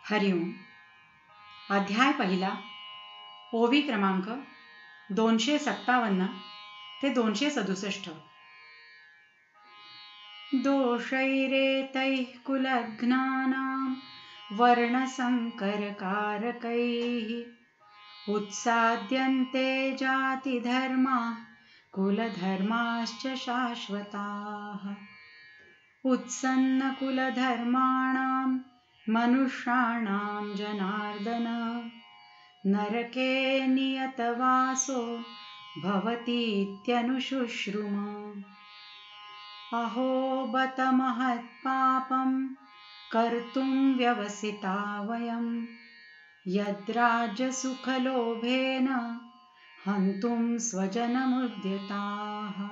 हरिओम. अध्याय पहिला, ओवी क्रमांक 257 ते 267. दोषैरेतैः कुलघ्नानां वर्णसंकरकारकैः उत्साद्यन्ते जातिधर्माः कुलधर्माश्च शाश्वताः. उत्सन्नकुलधर्माणां मनुष्याणां जनार्दन नरके नियतवासो भवतीत्यनुशुश्रुम. अहो बत महत्पापं कर्तुं व्यवसिता वयं यद्राज्यसुखलोभेन हन्तुं स्वजनमुद्यताः.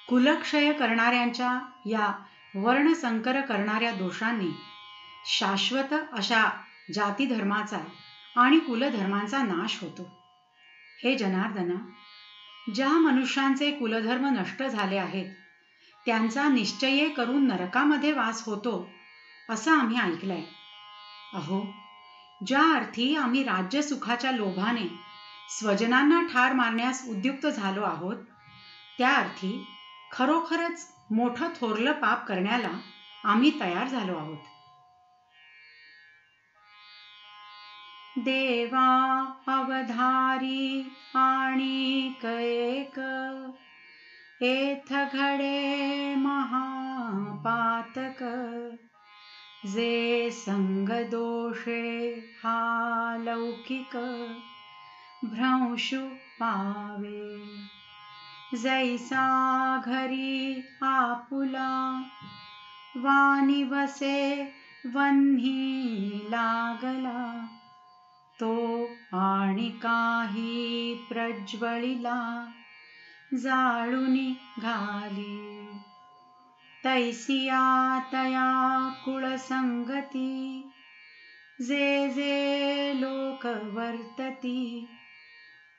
कुलक्षय करणाऱ्यांच्या या वर्णसंकर करणाऱ्या दोषांनी शाश्वत अशा जातीधर्माचा आणि कुलधर्मांचा नाश होतो. हे जनार्दना, ज्या मनुष्यांचे कुलधर्म नष्ट झाले आहेत त्यांचा निश्चय करून नरकामध्ये वास होतो असं आम्ही ऐकलंय. अहो, ज्या अर्थी आम्ही राज्यसुखाच्या लोभाने स्वजनांना ठार मारण्यास उद्युक्त झालो आहोत त्या अर्थी खरोखरच मोठं थोरलं पाप करण्याला आम्ही तयार झालो आहोत. देवा अवधारी आणिक एक एथ घडे महापातक जे संग दोषे हा लौकिक भ्रंशु पावे. जैसा घरी आपुला वानी वसे वन्ही लागला तो आणि काही प्रज्वलिला जाळुनी घाली. तैसिया तया कुळसंगती जे जे लोक वर्तती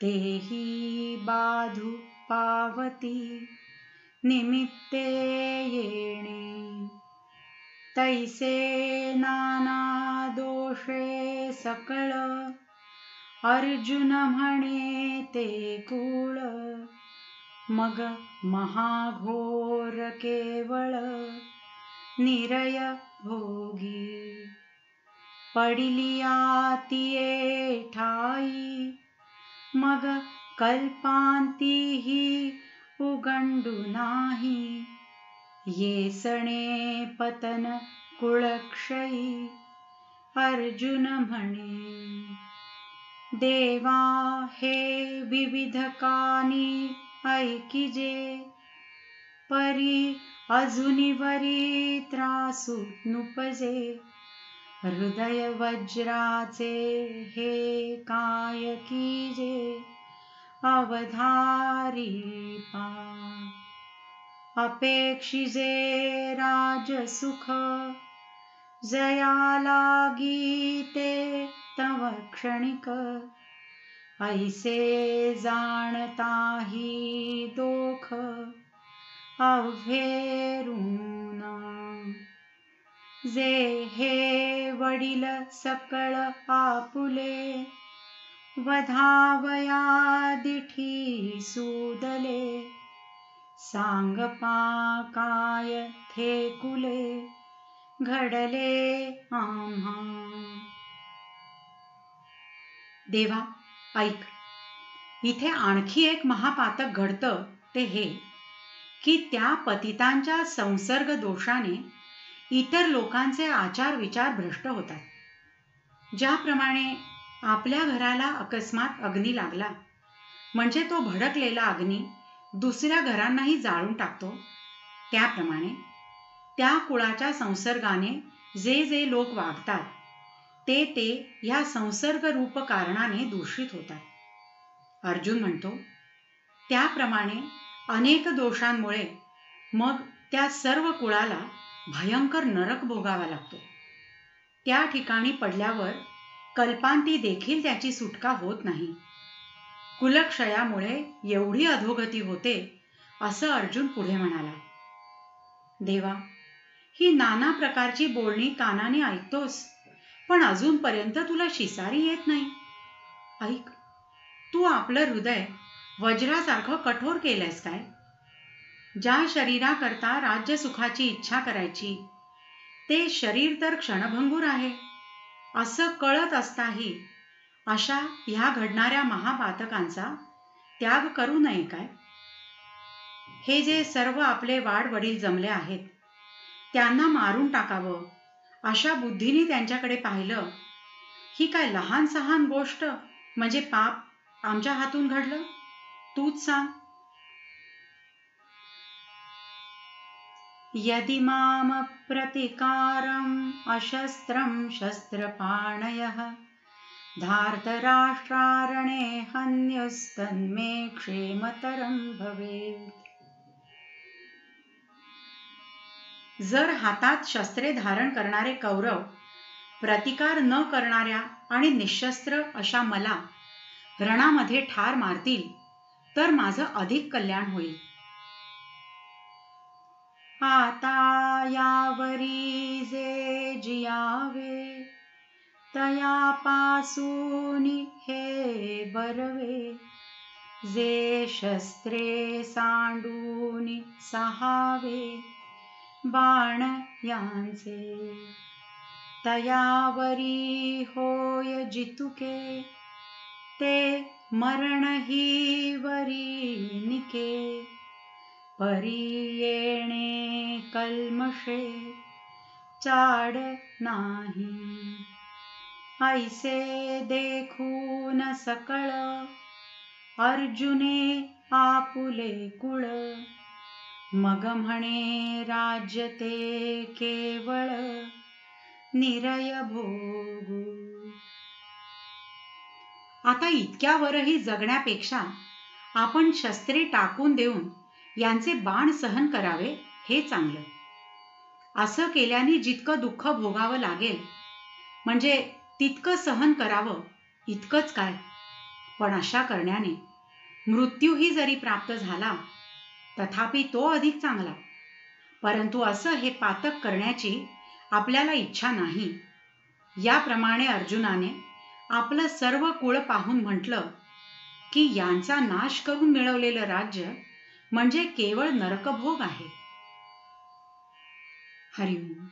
तेही बाधू पावती निमित्ते येणे. तैसे नाना दोषे सकळ अर्जुन म्हणे ते कुळ मग महाघोर केवळ निरय भोगी. पडिलिया तिये ठाई मग कल्पांतीही उगंडू नाही. येसणे पतन कुळक्षयी अर्जुन म्हणे. देवा हे विविध कानी ऐकिजे परी अजुनिवरी त्रासू नुपजे. हृदय वज्राचे हे काय कीजे अवधारी पा. अपेक्षिजे राजसुख जया लागी ते तव क्षणिक. ऐसे जाणताही दोख अव्हेरून. जे हे वडील सकळ आपुले वधावया दिठी सुदले. सांगपा काय थे कुले घडले आम्हा. देवा ऐक, इथे आणखी एक महापातक घडतं ते हे की त्या पतितांच्या संसर्ग दोषाने इतर लोकांचे आचार विचार भ्रष्ट होतात. ज्याप्रमाणे आपल्या घराला अकस्मात अग्नी लागला म्हणजे तो भडकलेला अग्नी दुसऱ्या घरांनाही जाळून टाकतो, त्याप्रमाणे त्या कुळाच्या संसर्गाने जे जे लोक वागतात ते ह्या संसर्ग रूप कारणाने दूषित होतात. अर्जुन म्हणतो, त्याप्रमाणे अनेक दोषांमुळे मग त्या सर्व कुळाला भयंकर नरक भोगावा लागतो. त्या ठिकाणी पडल्यावर कल्पांती देखील त्याची सुटका होत नाही. कुलक्षयामुळे एवढी अधोगती होते असं अर्जुन पुढे म्हणाला. देवा, ही नाना प्रकारची बोलणी कानाने ऐकतोस, पण अजूनपर्यंत तुला शिसारी येत नाही. ऐक, तू आपलं हृदय वज्रासारखं कठोर केलंयस काय? ज्या शरीराकरता राज्य सुखाची इच्छा करायची, ते शरीर तर क्षणभंगूर आहे असं कळत असताही अशा ह्या घडणाऱ्या महापातकांचा त्याग करू नये काय? हे जे सर्व आपले वाडवडील जमले आहेत, त्यांना मारून टाकावं अशा बुद्धीने त्यांच्याकडे पाहिलं. ही काय लहान सहान गोष्ट म्हणजे पाप आमच्या हातून घडलं? तूच सांग. यदि माम प्रतिकारम अशस्त्रम शस्त्रपाणयः धार्तराष्ट्रारणे हन्युस्तन्मे क्षेमतरं भवेत्. जर हातात शस्त्रे धारण करणारे कौरव प्रतिकार न करणाऱ्या आणि निशस्त्र अशा मला रणामध्ये ठार मारतील, तर माझं अधिक कल्याण होईल. आता यावरी जे जियावे, तयापासून हे बरवे. जे शस्त्रे सांडून सहावे, बाण यांचे तयावरी होय जितुके. ते मरणही वरी निके, परी येणे कल्मषे चाड नाही. ऐसे देखून सकळ अर्जुने आपुले कुळ. मग म्हणे राज्य ते केवळ निरय भोगू. आता इतक्यावरही जगण्यापेक्षा आपण शस्त्रे टाकून देऊन यांचे बाण सहन करावे हे चांगलं. असं केल्याने जितकं दुःख भोगावं लागेल म्हणजे तितकं सहन करावं इतकंच काय, पण अशा करण्याने मृत्यूही जरी प्राप्त झाला तथापि तो अधिक चांगला. परंतु असं हे पातक करण्याची आपल्याला इच्छा नाही. याप्रमाणे अर्जुनाने आपलं सर्व कुळ पाहून म्हटलं की यांचा नाश करून मिळवलेलं राज्य म्हणजे केवळ नरकभोग आहे. हरिओम.